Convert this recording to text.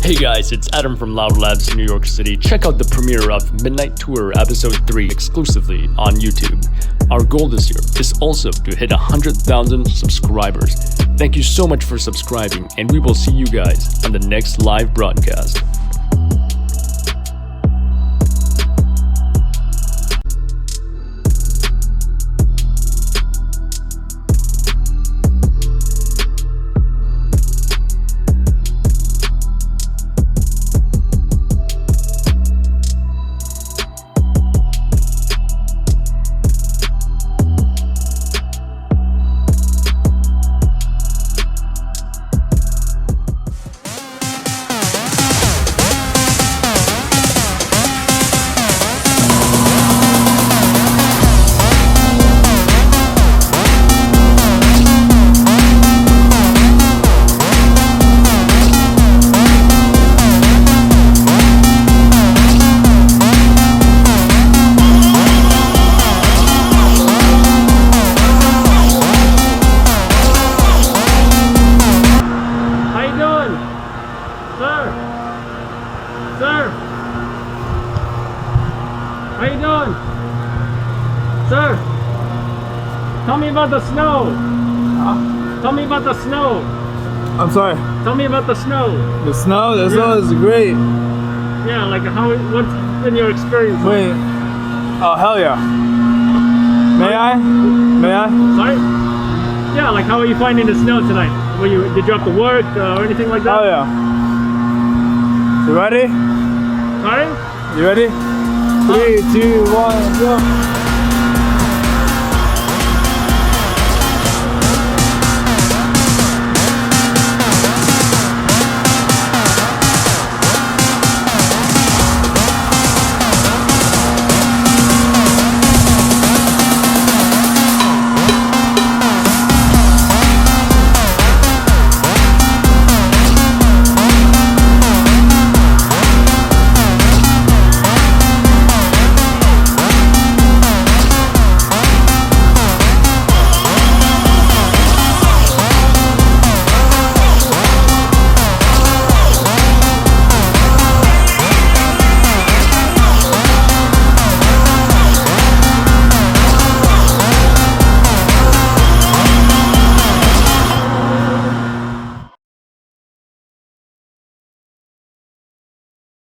Hey guys, it's Adam from Loud Labs, New York City. Check out the premiere of Midnight Tour Episode 3 exclusively on YouTube. Our goal this year is also to hit 100,000 subscribers. Thank you so much for subscribing, and we will see you guys on the next live broadcast. Sir! How you doing? Sir! Tell me about the snow! Tell me about the snow! I'm sorry. Tell me about the snow! The snow? The snow is great. Yeah, like what's been your experience? Wait. Oh, hell yeah. May I? May I? Sorry? Yeah, like how are you finding the snow tonight? Did you have to work or anything like that? Oh yeah. You ready? Sorry? You ready? 3, 2, 1, go.